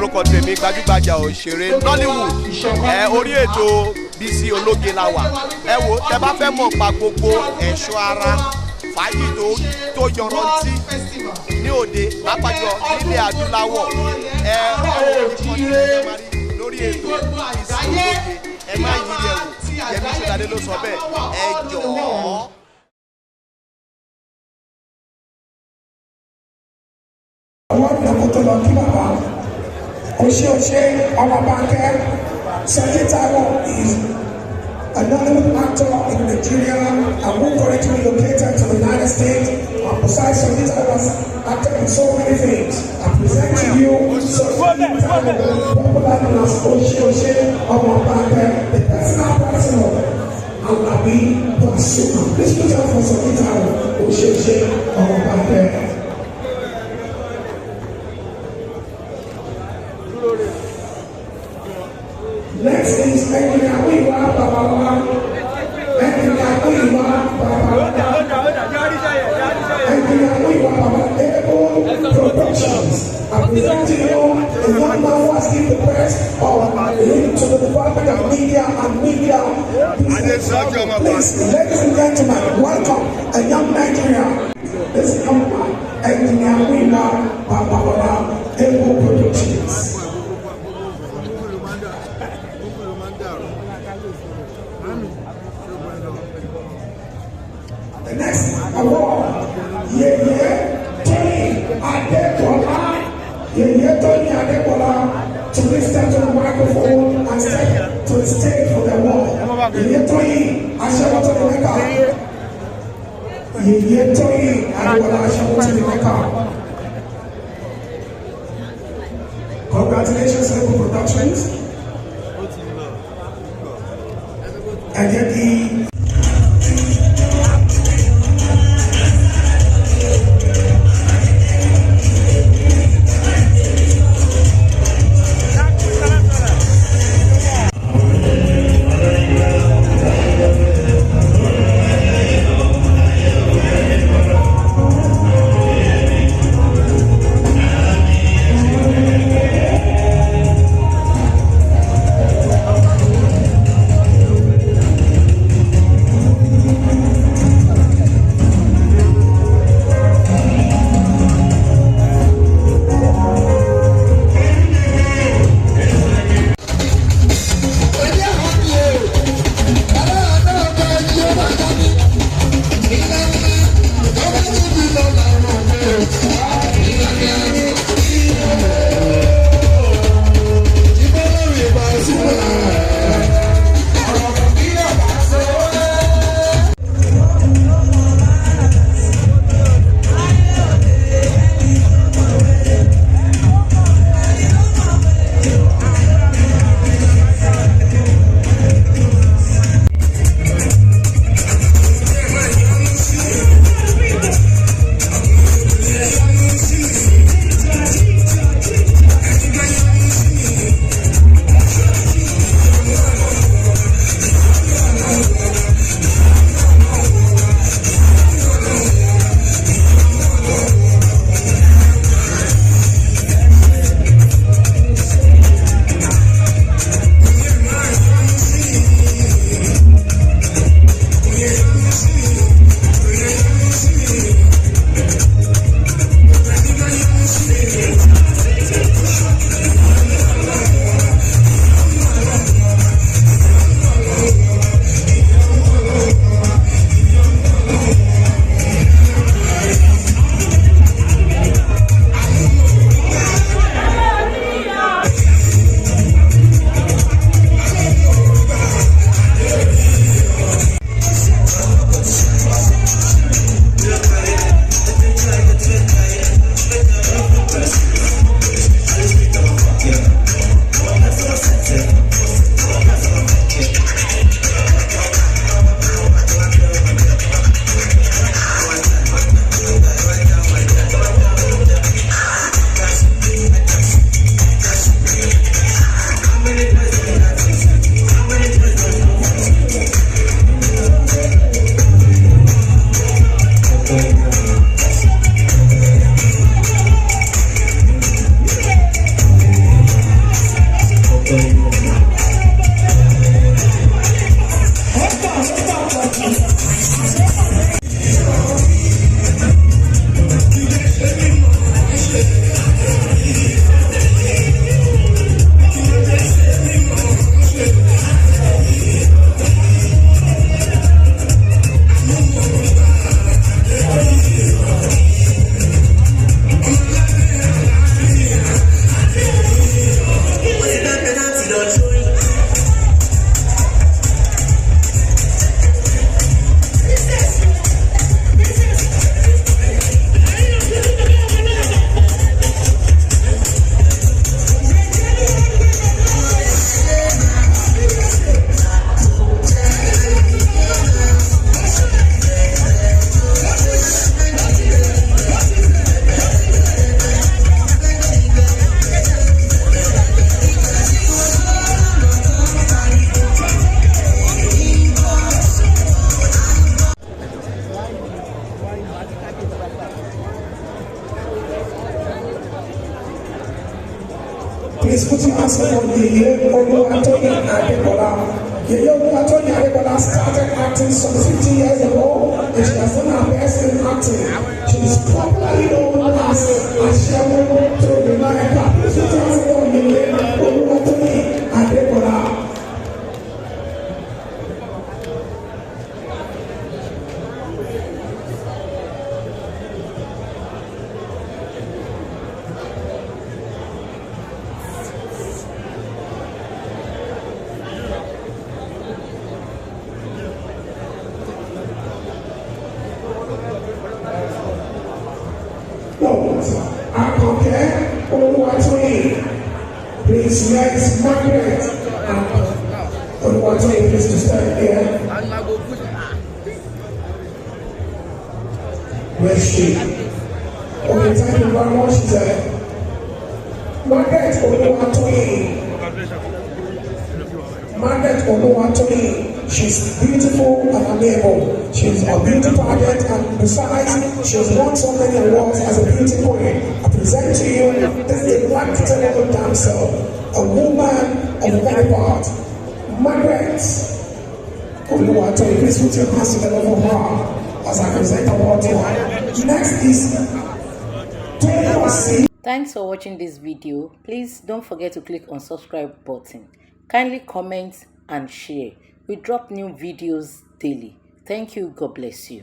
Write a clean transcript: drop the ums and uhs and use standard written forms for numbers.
lórúkọ tèmi gbajúgbajà òṣèré Nollywood orí ètò Bisi ológe la wà. Ẹ wo tẹ bá fẹ́ mọ̀ pa gbogbo ẹ̀ṣọ́ ara fàájì tó yọrantí ní òde pápájọ nílẹ̀ adúláwọ̀ lórí ètò Bisi ológe ẹ má yí yẹ̀ wò Yẹmí Ṣọ̀dádé ló sọ bẹ́ẹ̀ ẹ jọ̀ọ́. Àwọn ìdàgbò tó lọ kí bàbá Oṣé ọmọ Banke Soji Taiwo is a Nollywood actor in Nigeria and who currently relocated to the United States. And besides Soji Taiwo has acted in so many things. I present to you Soji Taiwo, popular known as Oṣé ọmọ Banke, the personal and Abi Pasuma. Please put up for Soji Taiwo, Oṣé ọmọ Banke. Next is Engineer Wiwa Babawa. Engineer Wiwa Babawa. Engineer Wiwa Babawa. Productions. I present to you the young man who has given the press to the Department of Media and Media. Please, ladies and gentlemen, welcome a young Nigerian. This young man, Engineer Wiwa Babawa. Productions. The next award, Tony Adebola, to please step to the microphone and step to the stage for the award. Tony Adebola, congratulations, Nollywood Productions. And yet the please put your hands up on Yeye Oluwatoyin Adebola. Yeye Oluwatoyin Adebola started acting some 50 years ago, and she has done her best in acting. She is popularly known as Ashewo to the Naira. Please put your hands up on Yeye Oluwatoyin Adebola. Banke, Oluwatoyin, please let Margaret and Oluwatoyin please to stand here. Where's she? Okay, thank you very much. She's Margaret Oluwatoyin. Margaret Oluwatoyin. She's beautiful and amiable. She's a beauty pageant, and besides, she has won so many awards as a beauty queen. I present to you this black Taiwo dancer, a woman of many parts, Margaret Oluwatoyin. Please put your hands together for her as I present the award to her. Next is Bisi. Thanks for watching this video. Please don't forget to click on subscribe button. Kindly comment and share. We drop new videos daily. Thank you. God bless you.